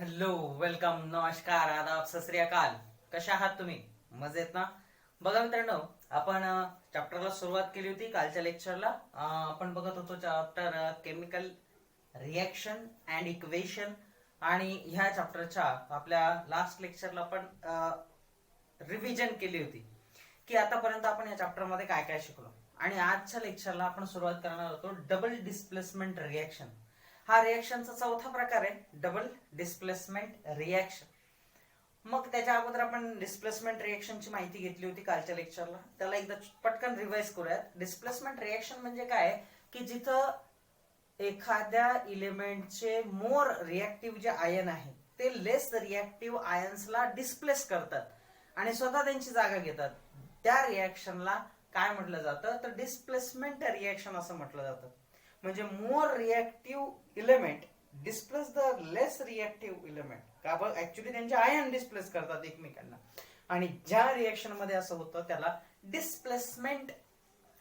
Hello, welcome, नमस्कार, आदाब, सत श्री अकाल. कशा आहात तुम्ही? मजेत ना? बघा मित्रांनो, आपण चॅप्टरला सुरुवात केली होती कालच्या लेक्चरला. आपण बघत होतो chapter chemical reaction and equation. आणि ह्या चॅप्टरच्या आपल्या लास्ट लेक्चरला आपण रिव्हिजन केली होती की आतापर्यंत आपण या चॅप्टर मध्ये काय काय शिकलो. आणि आजच्या लेक्चरला आपण सुरुवात करणार होतो डबल डिस्प्लेसमेंट रिएक्शन. हा रिएक्शनचा चौथा प्रकार आहे, डबल डिस्प्लेसमेंट रिएक्शन. मग त्याच्या अगोदर आपण डिस्प्लेसमेंट रिएक्शनची माहिती घेतली होती कालच्या लेक्चरला. त्याला एकदा पटकन रिवाइज करूयात. डिस्प्लेसमेंट रिएक्शन म्हणजे काय की जिथं एखाद्या इलेमेंटचे मोर रिएक्टिव्ह जे आयन आहे ते लेस रिएक्टिव्ह आयन्सला डिस्प्लेस करतात आणि स्वतः त्यांची जागा घेतात, त्या रिएक्शनला काय म्हटलं जातं तर डिस्प्लेसमेंट रिएक्शन असं म्हटलं जातं. म्हणजे more reactive element displace the less reactive element. का बरं? ऍक्च्युली त्यांचे आयन डिस्प्लेस करतात एकमेकांना. आणि ज्या रिएक्शन मध्ये असं होतं त्याला डिस्प्लेसमेंट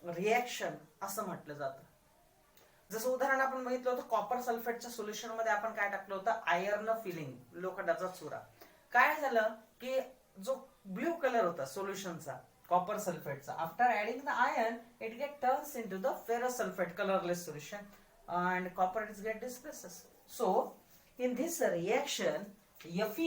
रिएक्शन असं म्हटलं जातं. जसं उदाहरण आपण बघितलं होतं, कॉपर सल्फेटच्या सोल्युशन मध्ये आपण काय टाकलं होतं, आयर्न फिलिंग, लोखंडाचा चुरा. काय झालं की जो ब्ल्यू कलर होता सोल्युशनचा कॉपर सल्फेटचा, after adding the iron it get turns into the ferrous sulphate colourless solution and copper is get displaces. So in this reaction Fe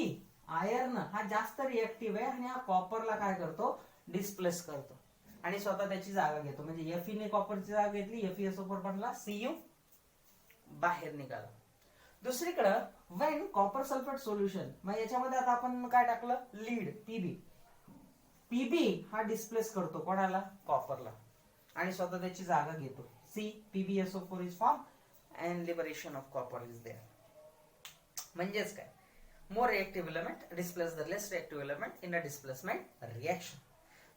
iron हा जास्त रिएक्टिव्ह आहे आणि हा कॉपरला काय करतो, डिस्प्लेस करतो आणि स्वतः त्याची जागा घेतो. म्हणजे Fe ने कॉपरची जागा घेतली, FeSO4 बनला, Cu बाहेर निघाला. दुसरीकडं व्हेन कॉपर सल्फेट सोल्युशन, मग याच्यामध्ये आता आपण काय टाकलं, लीड पीबी हा डिस्प्लेस करतो कोणाला, कॉपरला, आणि स्वतः त्याची जागा घेतो. PbSO4 is formed and liberation of copper is there. म्हणजेच काय, more reactive element displace the less reactive element in a displacement reaction.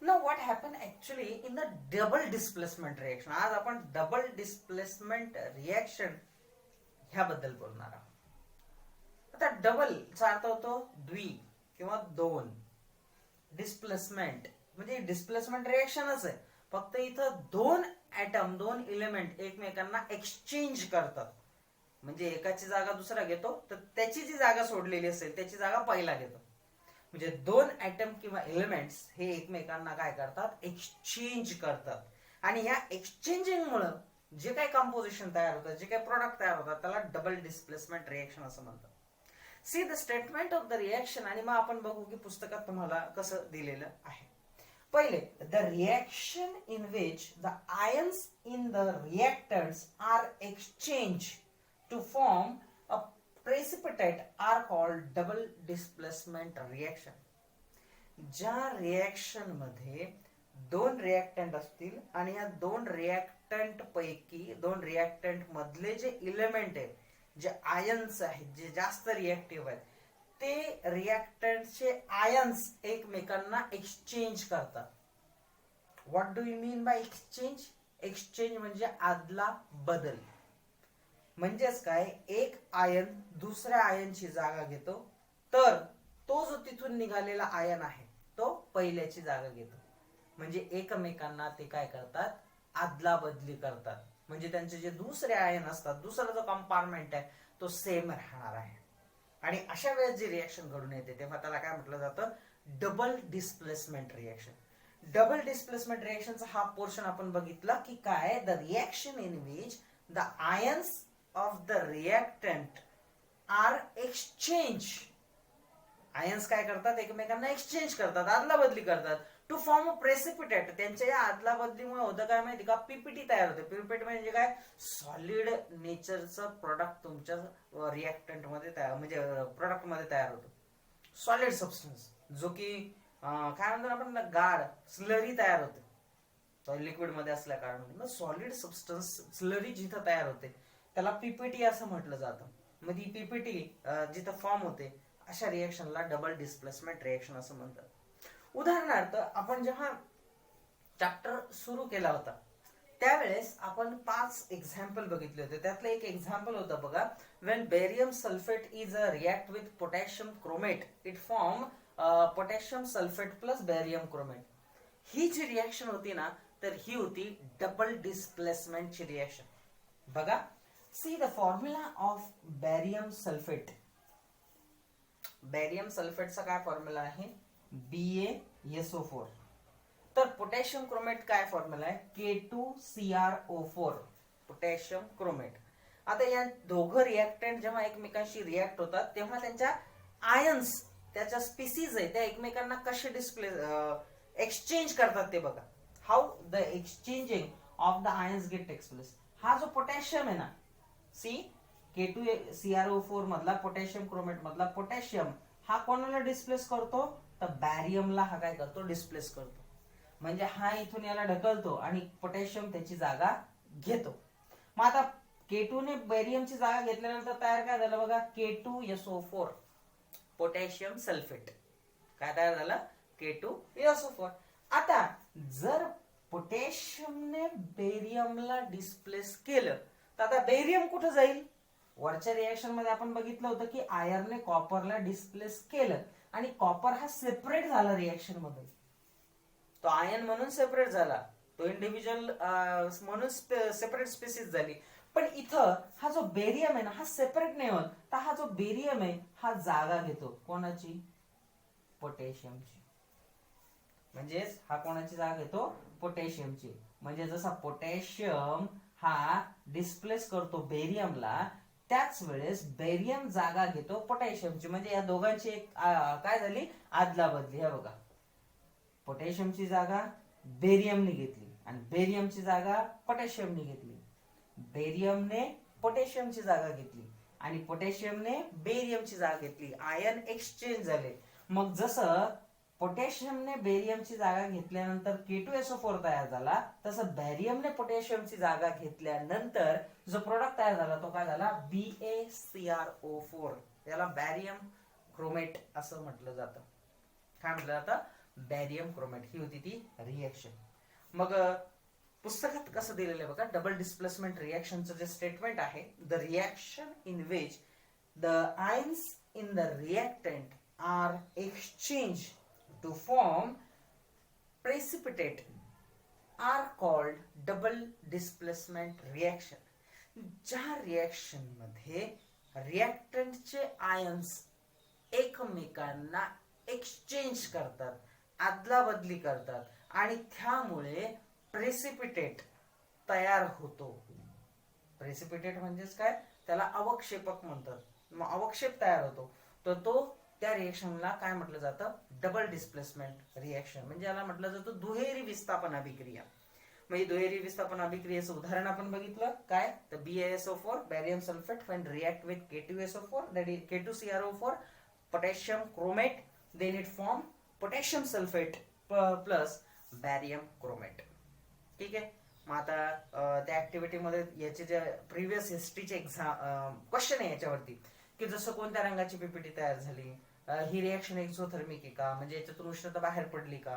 Now what happened actually in the double displacement reaction? आज आपण डबल डिस्प्लेसमेंट रिएक्शन ह्याबद्दल बोलणार आहोत. आता double चा अर्थ होतो द्वि किंवा दोन. डिस्प्लेसमेंट म्हणजे डिस्प्लेसमेंट रिएक्शनच आहे, फक्त इथं दोन ऍटम, दोन इलेमेंट एकमेकांना एक्सचेंज करतात. म्हणजे एकाची जागा दुसरा घेतो, तर त्याची जी जागा सोडलेली असेल त्याची जागा पहिला घेतो. म्हणजे दोन ऍटम किंवा एलिमेंट्स हे एकमेकांना काय करतात, एक्सचेंज करतात. आणि या एक्सचेंजिंग मुळे जे काही कंपोजिशन तयार होतं, जे काही प्रोडक्ट तयार होतात, त्याला डबल डिस्प्लेसमेंट रिएक्शन असं म्हणतात. See the statement of the reaction. आणि मग आपण बघू की पुस्तकात तुम्हाला कसं दिलेलं आहे. पहिले, the reaction in which the ions in the reactants are exchange to form a precipitate are called double displacement reaction. ज्या रिएक्शन मध्ये दोन रिएक्टंट असतील आणि या दोन रिएक्टंट पैकी, दोन रिएक्टंट मधले जे इलेमेंट आहेत, जे आयन्स आहेत, जे जास्त रिएक्टिव्ह आहेत, ते रिएक्टंटचे आयन्स एकमेकांना एक्सचेंज करतात. What do you mean by exchange? Exchange म्हणजे आदला बदल. म्हणजेच काय, एक आयन दुसऱ्या आयनची जागा घेतो, तर तो जो तिथून निघालेला आयन आहे तो पहिल्याची जागा घेतो. म्हणजे एकमेकांना ते काय करतात, आदला बदली करतात. म्हणजे त्यांचे जे दुसरे आयन असतात, दुसरा जो कंपार्टमेंट आहे तो सेम राहणार आहे. आणि अशा वेळेस जी रिएक्शन घडून येते तेव्हा त्याला काय म्हटलं जातं, double displacement reaction. Double displacement रिएक्शनचा हा पोर्शन आपण बघितला की काय, the reaction in which the ions of the reactant are exchange. Ions काय करतात, एकमेकांना एक्सचेंज करतात, आदला बदली करतात, टू फॉर्म अ प्रेसिपिटेट. त्यांच्या या आदला बदलीमुळे होतं काय माहिती का, पीपीटी तयार होते. पीपीटी म्हणजे काय, सॉलिड नेचरचं प्रोडक्ट तुमच्या रिएक्टंट मध्ये तयार, म्हणजे प्रोडक्ट मध्ये तयार होतो. सॉलिड सबस्टन्स, जो की काय म्हणतो आपण, गाढ स्लरी तयार होते लिक्विड मध्ये असल्या कारणाने. सॉलिड सबस्टन्स स्लरी जिथं तयार होते त्याला पीपीटी असं म्हटलं जातं. मग ती पीपीटी जिथं फॉर्म होते अशा रिएक्शनला डबल डिस्प्लेसमेंट रिएक्शन असं म्हणतात. उदाहरणार्थ, आपण जेव्हा चॅप्टर सुरू केला होता त्यावेळेस आपण 5 एक्झाम्पल बघितले होते. त्यातलं एक एक्झाम्पल होतं बघा, when barium sulphate is a react with potassium chromate it form potassium sulphate plus barium chromate. ही जी रिएक्शन होती ना, तर ही होती डबल डिस्प्लेसमेंटची रिएक्शन. बघा, see the formula of barium sulphate. Barium सल्फेटचा काय फॉर्म्युला आहे, BaSO4. तर पोटॅशियम क्रोमेट काय फॉर्म्युला आहे, K2CrO4, पोटॅशियम क्रोमेट. आता या दोघं रिएक्टंट जेव्हा एकमेकांशी रिॲक्ट होतात तेव्हा त्यांच्या आयन्स, त्याच्या स्पीसीज आहे त्या एकमेकांना कसे डिस्प्ले एक्सचेंज करतात ते बघा. How the exchanging of the ions get takes place. हा जो पोटॅशियम आहे ना, सी K2CrO4 मधला पोटॅशियम क्रोमेट मधला पोटॅशियम हा कोणाला डिस्प्लेस करतो, तर बॅरियमला हा काय करतो, डिस्प्लेस करतो. म्हणजे हा इथून याला ढकलतो आणि पोटॅशियम त्याची जागा घेतो. मग आता K2 ने बॅरियमची जागा घेतल्यानंतर तयार काय झालं बघा, K2SO4, पोटॅशियम सल्फेट. काय तयार झालं, K2SO4. आता जर पोटॅशियमने बेरियमला डिस्प्लेस केलं तर आता बेरियम कुठं जाईल, वरच्या रिएक्शन मध्ये आपण बघितलं होतं की आयर्नने कॉपरला डिस्प्लेस केलं आणि कॉपर हा सेपरेट झाला रिएक्शन मध्ये. तो आयन म्हणून सेपरेट झाला, तो इंडिव्हिज्युअल म्हणून सेपरेट स्पीसीज झाली. पण इथं हा जो बेरियम आहे ना, हा सेपरेट नाही होत. तर हा जो बेरियम आहे हा जागा घेतो कोणाची, पोटॅशियमची. म्हणजेच हा कोणाची जागा घेतो, पोटॅशियमची. म्हणजे जसा पोटॅशियम हा डिस्प्लेस करतो बेरियमला, त्याच वेळेस बेरियम जागा घेतो पोटॅशियमची. म्हणजे या दोघांची एक काय झाली, आदला बदली. हे बघा, पोटॅशियमची जागा बेरियमने घेतली आणि बेरियमची जागा पोटॅशियमने घेतली. बेरियमने पोटॅशियमची जागा घेतली आणि पोटॅशियमने बेरियमची जागा घेतली. आयन एक्सचेंज झाले. मग जसं पोटॅशियमने बेरियमची जागा घेतल्यानंतर K2SO4 तयार झाला, तसं बॅरियमने पोटॅशियमची जागा घेतल्यानंतर जो प्रोडक्ट तयार झाला तो काय झाला, BaCrO4. याला बॅरियम क्रोमेट असं म्हटलं जातं. काय म्हटलं जातं, बॅरियम क्रोमेट. ही होती ती रिएक्शन. मग पुस्तकात कसं दिलेलं आहे बघा, डबल डिस्प्लेसमेंट रिएक्शनचं जे स्टेटमेंट आहे, the reaction in which the ions in the reactant are exchange to form precipitate are called double displacement reaction. ज्या रिएक्शन मध्ये रिएक्टंटचे आयन्स एकमेकांना एक्सचेंज करतात, आदला बदली करतात आणि त्यामुळे प्रेसिपिटेट तयार होतो. प्रेसिपिटेट म्हणजेच काय, त्याला अवक्षेपक म्हणतात. मग अवक्षेप तयार होतो, तर तो त्या रिएक्शनला काय म्हटलं जातं, डबल डिस्प्लेसमेंट रिएक्शन. म्हणजे याला म्हटलं जातं दुहेरी विस्थापन अभिक्रिया. म्हणजे दुहेरी विस्थापन अभिक्रियेचं उदाहरण आपण बघितलं काय, तर BaSO4, barium sulphate, when react with K2SO4, that is K2CrO4, potassium chromate, then it form potassium sulfate plus barium chromate. ठीक आहे. मग आता त्या ऍक्टिव्हिटी मध्ये याचे जे प्रिव्हियस हिस्ट्रीचे एक्झाम क्वेश्चन आहे याच्यावरती, की जसं कोणत्या रंगाची पीपीटी तयार झाली, ही रिएक्शन एक्झोथर्मिक आहे का, म्हणजे याच्यातून उष्णता बाहेर पडली का,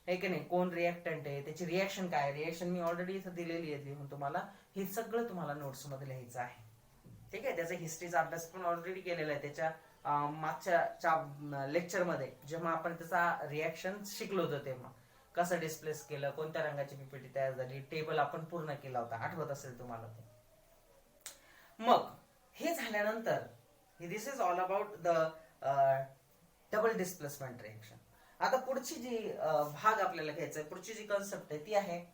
आहे की नाही, कोण रिएक्टंट आहे, त्याची रिएक्शन काय. रिएक्शन मी ऑलरेडी इथं दिलेली आहे लिहून तुम्हाला. हे सगळं तुम्हाला नोट्स मध्ये लिहायचं आहे. ठीक आहे. त्याचा हिस्ट्रीचा अभ्यास पण ऑलरेडी केलेला आहे त्याच्या मागच्या लेक्चर मध्ये, जेव्हा आपण त्याचा रिएक्शन शिकलो होतो तेव्हा कसं डिस्प्लेस केलं, कोणत्या रंगाची पीपीटी तयार झाली, टेबल आपण पूर्ण केला होता, आठवत असेल तुम्हाला ते. मग हे झाल्यानंतर this is all about the double displacement reaction. आता पुढची जी भाग आपल्याला घ्यायचा आहे, पुढची जी कन्सेप्ट आहे ती आहे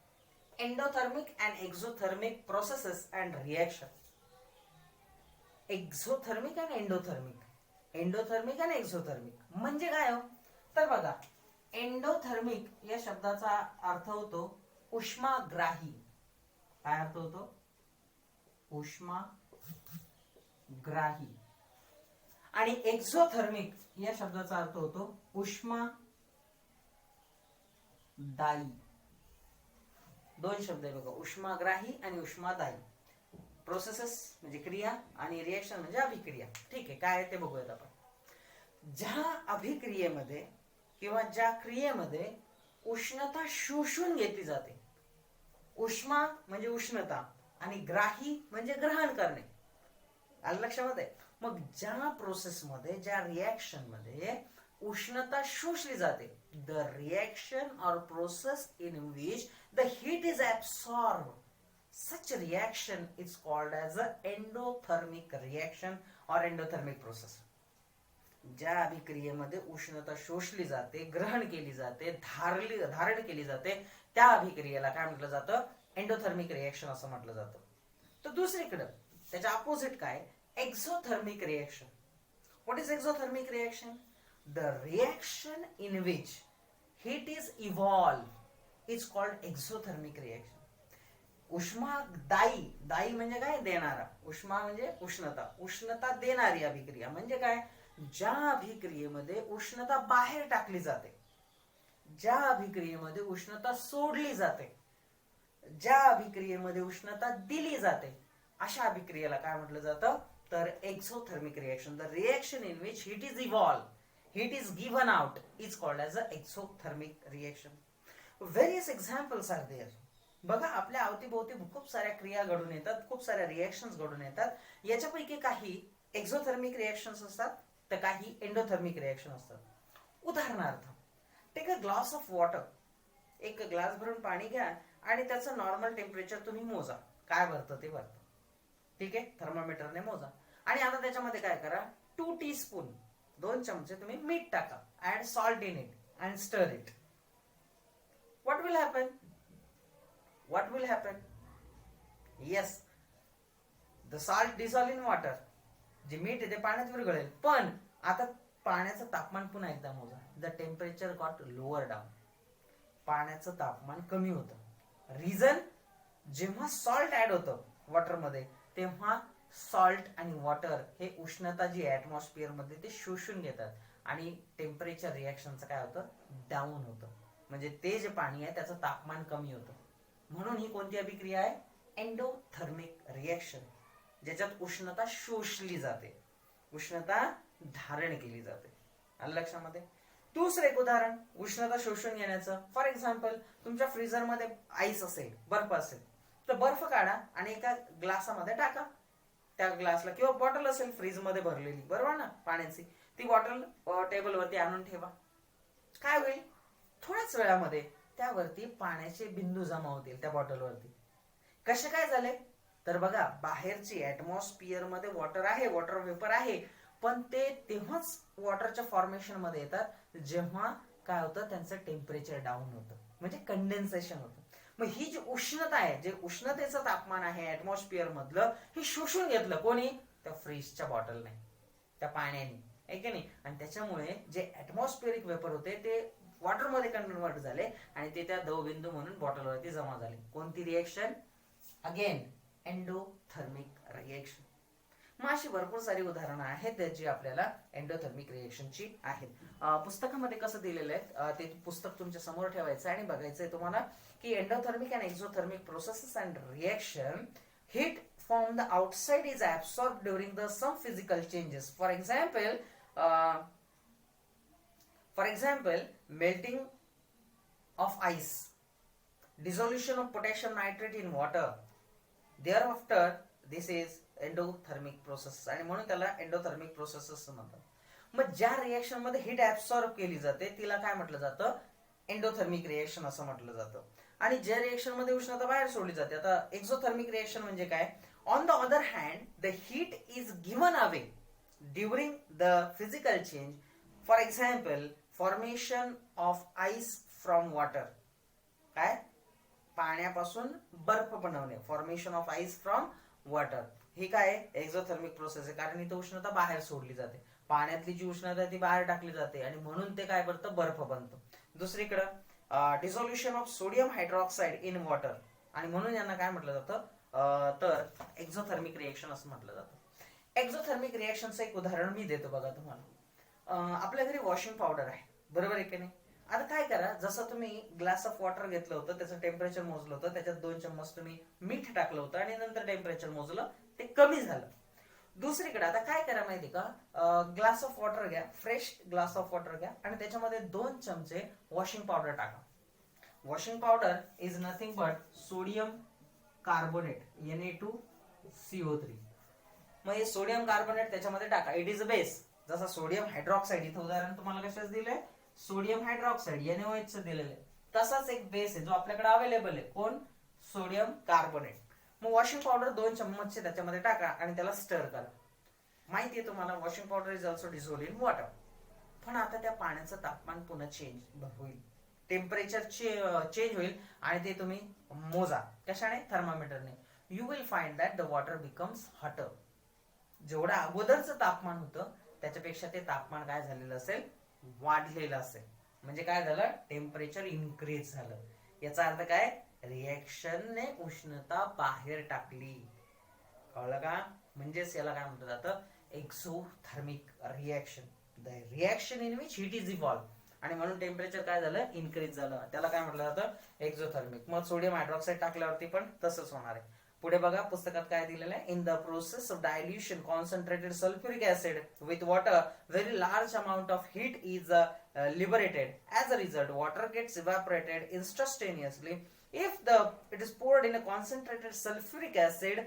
endothermic and exothermic processes and reaction. Exothermic and endothermic, endothermic and exothermic म्हणजे काय हो, तर बघा, एंडोथर्मिक या शब्दाचा अर्थ होतो उष्माग्राही. काय अर्थ होतो, उष्माग्राही. आणि एक्झोथर्मिक या शब्दाचा अर्थ होतो उष्मादायी. दोन शब्द आहे बघा, उष्माग्राही आणि उष्मादायी. प्रोसेसेस म्हणजे क्रिया आणि रिएक्शन म्हणजे अभिक्रिया. ठीक आहे, काय आहे ते बघूयात आपण. ज्या अभिक्रियेमध्ये किंवा ज्या क्रियेमध्ये उष्णता शोषून घेतली जाते, उष्मा म्हणजे उष्णता आणि ग्राही म्हणजे ग्रहण करणे, आलं लक्षामध्ये. मग ज्या प्रोसेसमध्ये, ज्या रिएक्शन मध्ये उष्णता शोषली जाते, द रिएक्शन और process in which the heat is absorb, such reaction is called as a endothermic reaction or endothermic process. ज्या अभिक्रियेमध्ये उष्णता शोषली जाते, ग्रहण केली जाते, धारण केली जाते, त्या अभिक्रियेला काय म्हटलं जातं? एंडोथर्मिक रिएक्शन असं म्हटलं जातं. तर दुसरीकडं त्याच्या अपोजिट काय? Exothermic reaction. What is exothermic reaction? The reaction in which heat is evolved is called exothermic reaction. उष्मादायी, दायी म्हणजे काय? देणारा. उष्मा म्हणजे उष्णता, उष्णता देणारी अभिक्रिया म्हणजे काय? ज्या अभिक्रियेमध्ये उष्णता बाहेर टाकली जाते, ज्या अभिक्रियेमध्ये उष्णता सोडली जाते, ज्या अभिक्रियेमध्ये उष्णता दिली जाते, अशा अभिक्रियेला काय म्हटलं जातं? तर exothermic reaction. The reaction in which heat is evolve, heat is given out is called as a exothermic reaction. Various examples are there. बघा, आपल्या अवतीभोवती खूप साऱ्या क्रिया घडून येतात, खूप साऱ्या रिएक्शन्स घडून येतात. याच्यापैकी काही एक्झोथर्मिक रिएक्शन्स असतात, तर काही एंडोथर्मिक रिएक्शन असतात. उदाहरणार्थ, take a glass of water. एक ग्लास भरून पाणी घ्या आणि त्याचं नॉर्मल टेम्परेचर तुम्ही मोजा. काय भरतं ते भरतं, ठीक आहे, थर्मोमीटरने मोजा. आणि आता त्याच्यामध्ये काय करा? 2 टीस्पून, 2 चमचे तुम्ही मीठ टाका. Add salt in it and stir it. What will happen? What will happen? Yes, the salt dissolve in water. जे मीठ आहे ते पाण्यात विरघळेल. पण आता पाण्याचं तापमान पुन्हा एकदा मोजा. The temperature got lower down. पाण्याचं तापमान कमी होतं. रिझन? जेव्हा सॉल्ट ऍड होतं वॉटरमध्ये, तेव्हा सॉल्ट आणि वॉटर हे उष्णता जी ऍटमॉस्फिअर मध्ये ते शोषून घेतात आणि टेम्परेचर रिएक्शनचं काय होतं? डाऊन होतं. म्हणजे ते जे पाणी आहे त्याचं तापमान कमी होतं. म्हणून ही कोणती अभिक्रिया आहे? एंडोथर्मिक रिएक्शन, ज्याच्यात उष्णता शोषली जाते, उष्णता धारण केली जाते. आलं लक्षामध्ये? दुसरं एक उदाहरण उष्णता शोषून घेण्याचं. फॉर एक्झाम्पल, तुमच्या फ्रीझरमध्ये आईस असेल, बर्फ असेल, तर बर्फ काढा आणि एका ग्लासामध्ये टाका. त्या ग्लासला किंवा बॉटल असेल फ्रीज मध्ये भरलेली, बरोबर ना, पाण्याची, ती बॉटल टेबलवरती आणून ठेवा. काय होईल? थोड्याच वेळामध्ये त्यावरती पाण्याचे बिंदू जमा होतील त्या बॉटलवरती. कसे काय झाले? तर बघा, बाहेरची ऍटमॉस्फिअर मध्ये वॉटर आहे, वॉटर वेपर आहे, पण ते तेव्हाच वॉटरच्या फॉर्मेशन मध्ये येतात जेव्हा काय होतं? त्यांचं टेम्परेचर डाऊन होतं, म्हणजे कंडेन्सेशन होतं. मग ही जी उष्णता आहे, जे उष्णतेचं तापमान आहे ऍटमॉस्फिअर मधलं, हे शोषून घेतलं कोणी? त्या फ्रीजच्या बॉटलने, त्या पाण्याने, आहे की नाही? आणि त्याच्यामुळे जे ऍटमॉस्फिअरिक वेपर होते ते वॉटरमध्ये कन्वर्ट झाले आणि ते त्या दवबिंदू म्हणून बॉटलवरती जमा झाले. कोणती रिएक्शन? Again endothermic reaction. मग अशी भरपूर सारी उदाहरणं आहेत जी आपल्याला एंडोथर्मिक रिएक्शनची आहेत. पुस्तकामध्ये कसं दिलेलं आहे ते पुस्तक तुमच्या समोर ठेवायचं आणि बघायचंय तुम्हाला की endothermic and exothermic processes and reaction. Heat from the outside is absorbed during the some physical changes. For example, melting of ice, dissolution of potassium nitrate in water. Thereafter, this is endothermic process आणि म्हणून त्याला endothermic processes म्हणतात. मग ज्या reaction मध्ये heat absorb केली जाते तिला काय म्हटलं जातं? एंडोथर्मिक रिएक्शन असं म्हटलं जातं. आणि ज्या रिएक्शन मध्ये उष्णता बाहेर सोडली जाते, आता एक्झोथर्मिक रिएक्शन म्हणजे काय? On the other hand, the heat is given away during the physical change. For example, formation of ice from water. काय? पाण्यापासून बर्फ बनवणे, formation of ice from water. ही काय? एक्झोथर्मिक प्रोसेस आहे, कारण इथं उष्णता बाहेर सोडली जाते, पाण्यातली जी उष्णता आहे ती बाहेर टाकली जाते आणि म्हणून ते काय करतं? बर्फ बनतं. दुसरीकडं dissolution of sodium hydroxide in water, आणि म्हणून यांना काय म्हटलं जातं? तर एक्झोथर्मिक रिएक्शन असं म्हटलं जातं. एक्झोथर्मिक रिएक्शनचं एक उदाहरण मी देतो बघा तुम्हाला. आपल्या घरी वॉशिंग पावडर आहे, बरोबर आहे की नाही? आता काय करा, जसं तुम्ही ग्लास ऑफ वॉटर घेतलं होतं, त्याचं टेम्परेचर मोजलं होतं, त्याच्यात 2 चम्मच तुम्ही मीठ टाकलं होतं आणि नंतर टेम्परेचर मोजलं, ते कमी झालं. दुसरीकडे आता काय करा माहिती का? ग्लास ऑफ वॉटर घ्या, फ्रेश ग्लास ऑफ वॉटर घ्या आणि त्याच्यामध्ये 2 चमचे वॉशिंग पावडर टाका. Washing powder is nothing but sodium carbonate, Na2CO3. मग हे सोडियम कार्बोनेट त्याच्यामध्ये टाका. It is a base. जसा सोडियम हायड्रॉक्साईड, इथं उदाहरण तुम्हाला कशाच दिलंय? सोडियम हायड्रॉक्साईड, NaOH चं दिलेलं आहे. तसाच एक बेस आहे जो आपल्याकडे अवेलेबल आहे. कोण? Sodium carbonate. मग वॉशिंग पावडर 2 चम्मच त्याच्यामध्ये टाका आणि त्याला स्टर करा. माहिती आहे तुम्हाला washing powder is also dissolved in water. पण आता त्या पाण्याचं तापमान पुन्हा चेंज होईल, टेम्परेचर चेंज होईल आणि ते तुम्ही मोजा कशाने, थर्मामीटरने. You will find that the water becomes hotter. जेवढं अगोदरचं तापमान होतं त्याच्यापेक्षा ते तापमान काय झालेलं असेल, वाढलेलं असेल. म्हणजे काय झालं, टेम्परेचर इन्क्रीज झालं. याचा अर्थ काय, रिएक्शनने उष्णता बाहेर टाकली. कळलं का? म्हणजेच याला काय म्हटलं जातं, exothermic reaction, the reaction in which heat is evolve. आणि म्हणून टेम्परेचर काय झालं, इन्क्रीज झालं. त्याला काय म्हटलं जातं, एक्झोथर्मिक. मग सोडियम हायड्रॉक्साईड टाकल्यावरती पण तसंच होणार आहे. पुढे बघा पुस्तकात काय दिलेलं आहे, in the process of dilution concentrated sulphuric acid with water very large amount of heat is liberated. As a result, water gets evaporated instantaneously. If it is poured in a concentrated sulfuric acid,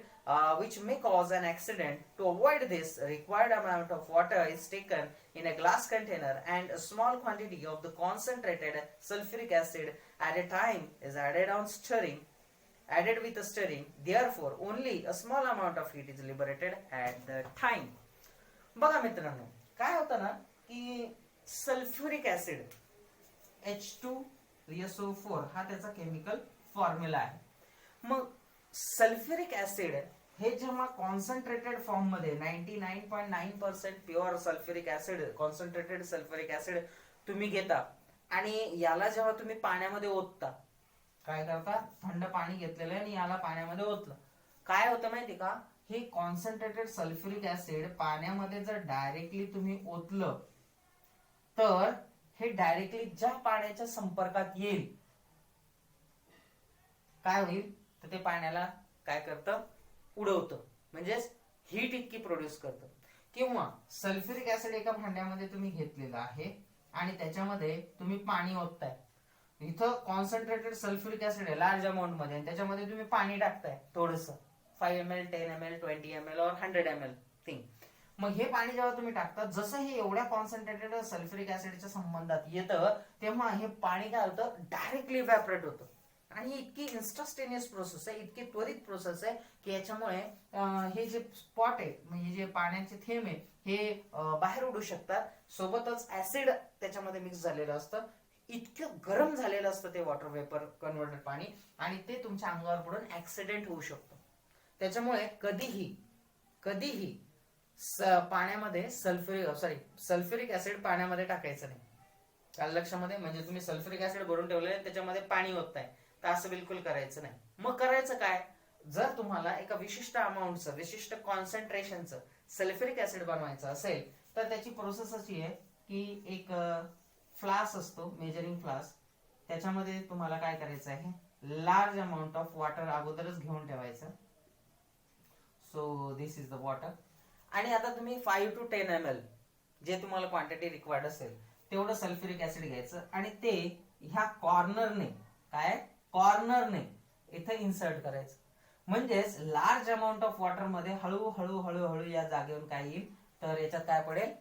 which may cause an accident, to avoid this, required amount of water is taken in a glass container, and a small quantity of the concentrated sulfuric acid at a time is added on stirring. Added with a stirring, therefore, only a small amount of heat is liberated at the time. बघा मित्रांनो, काय होतं ना की sulphuric acid H2SO4 हा त्याचा chemical formula आहे. मग सल्फ्युरिक ऍसिड हे जेव्हा कॉन्सन्ट्रेटेड फॉर्म मध्ये 99.9% pure sulphuric acid, concentrated sulphuric acid तुम्ही घेता आणि याला जेव्हा तुम्ही पाण्यामध्ये ओतता, काय करता, थंड पाणी घेतलेलं आहे आणि याला पाण्यामध्ये ओतलं, काय होतं माहिती का, हे कॉन्सन्ट्रेटेड सल्फ्युरिक ऍसिड पाण्यामध्ये जर डायरेक्टली तुम्ही ओतलं तर हे डायरेक्टली ज्या पाण्याच्या संपर्कात येईल काय होईल, तर ते पाण्याला काय करतं, उडवतं. म्हणजेच हीट इतकी प्रोड्यूस करतं. किंवा सल्फ्युरिक ऍसिड एका भांड्यामध्ये तुम्ही घेतलेला आहे आणि त्याच्यामध्ये तुम्ही पाणी ओतताय. इथं कॉन्सन्ट्रेटेड सल्फ्युरिक ऍसिड आहे लार्ज अमाऊंट मध्ये आणि त्याच्यामध्ये तुम्ही पाणी टाकताय थोडंसं, 5 ml 10 ml 20 ml और 100 ml थिंग. मग हे पाणी जेव्हा तुम्ही टाकता, जसं हे एवढ्या कॉन्सन्ट्रेटेड सल्फ्युरिक ऍसिडच्या संबंधात येतं तेव्हा हे पाणी काय होतं, डायरेक्टली इव्हॅपोरेट होतं. आणि इतकी इन्स्टंटेनियस प्रोसेस आहे, इतकी त्वरित प्रोसेस आहे की याच्यामुळे हे जे स्पॉट आहे, म्हणजे जे पाण्याचे थेंब आहे हे बाहेर उडू शकतात. सोबतच ऍसिड त्याच्यामध्ये मिक्स झालेलं असतं, इतकं गरम झालेलं असतं ते वॉटर वेपर कन्वर्टेड पाणी, आणि ते तुमच्या अंगावर पडून ऍक्सिडेंट होऊ शकतो. त्याच्यामुळे कधीही पाण्यामध्ये सल्फ्युरिक ऍसिड पाण्यामध्ये टाकायचं नाही. काल लक्षामध्ये, म्हणजे तुम्ही सल्फ्युरिक ऍसिड भरून ठेवलंय त्याच्यामध्ये पाणी ओतताय, तर असं बिलकुल करायचं नाही. मग करायचं काय, जर तुम्हाला एका विशिष्ट अमाऊंटचं, विशिष्ट कॉन्सन्ट्रेशनचं सल्फ्युरिक ऍसिड बनवायचं असेल तर त्याची प्रोसेस अशी आहे की एक फ्लास्क असतो, मेजरिंग फ्लास्क, त्याच्यामध्ये तुम्हाला काय करायचं आहे, लार्ज अमाऊंट ऑफ वॉटर अगोदरच घेऊन ठेवायचं. So this is the water. आणि आता तुम्ही 5 to 10 ml जे तुम्हाला क्वांटिटी रिक्वायर्ड असेल तेवढं सल्फ्युरिक ऍसिड घ्यायचं आणि ते ह्या कॉर्नरने इथे इन्सर्ट करायचं. म्हणजेच लार्ज अमाऊंट ऑफ वॉटर मध्ये हळूहळू या जागेवर काय येईल, तर याच्यात काय पडेल,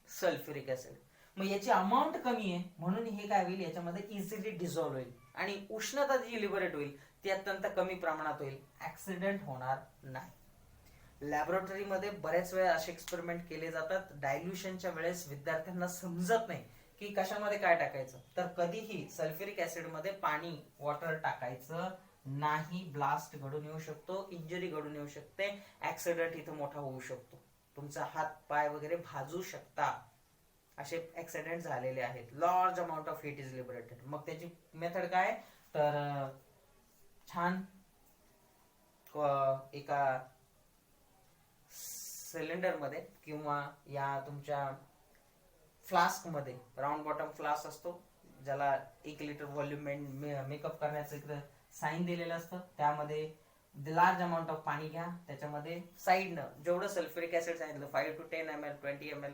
सल्फ्युरिक ऍसिड. मग याची अमाऊंट कमी आहे म्हणून हे काय होईल, याच्यामध्ये इझिली डिझॉल्व्ह होईल आणि उष्णता जी लिबरेट होईल ती अत्यंत कमी प्रमाणात होईल, ऍक्सिडेंट होणार नाही. लॅबोरेटरीमध्ये बरेच वेळा असे एक्सपेरिमेंट केले जातात. डायल्युशनच्या वेळेस विद्यार्थ्यांना समजत नाही की कशामध्ये काय टाकायचं, तर कधीही सल्फ्युरिक ऍसिड मध्ये पाणी, वॉटर टाकायचं नाही. ब्लास्ट घडून येऊ शकतो, इंजरी घडून येऊ शकते, ऍक्सिडेंट इथं मोठा होऊ शकतो, तुमचा हात पाय वगैरे भाजू शकता. असे ऍक्सिडेंट झालेले आहेत. Large amount of heat is liberated. मग त्याची मेथड काय, तर छान एका सिलेंडर मध्ये किंवा या तुमच्या फ्लास्क मध्ये, राऊंड बॉटम फ्लास्क असतो ज्याला 1 लिटर व्हॉल्यूम मेकअप करण्याचं इकडे साईन दिलेलं असतं, त्यामध्ये लार्ज अमाऊंट ऑफ पाणी घ्या. त्याच्यामध्ये साईडनं जेवढं सल्फ्युरिक ऍसिड सांगितलं 5 to 10 ml 20 ml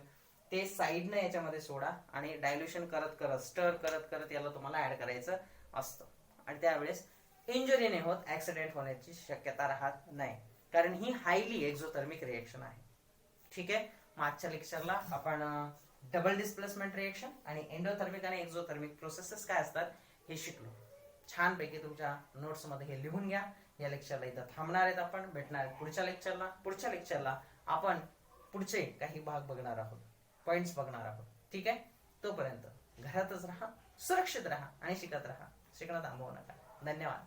ते साईडनं याच्यामध्ये सोडा आणि डायल्युशन करत स्टर करत याला तुम्हाला ऍड करायचं असतं. आणि त्यावेळेस इंजुरी नाही होत, ऍक्सिडेंट होण्याची शक्यता राहत नाही, कारण ही हायली एक्झोथर्मिक रिएक्शन आहे. ठीक आहे. मागच्या लेक्चरला आपण डबल डिस्प्लेसमेंट रिएक्शन आणि एंडोथर्मिक आणि एक्झोथर्मिक प्रोसेसेस काय असतात हे शिकलो. छानपैकी तुमच्या नोट्स मध्ये हे लिहून घ्या. या लेक्चरला इथं थांबणार आहेत आपण, भेटणार पुढच्या लेक्चरला आपण पुढचे काही भाग बघणार आहोत, पॉइंट्स बघणार आहोत. ठीक आहे, तोपर्यंत घरातच राहा, सुरक्षित राहा आणि शिकत राहा. शिकणं थांबवू नका. धन्यवाद.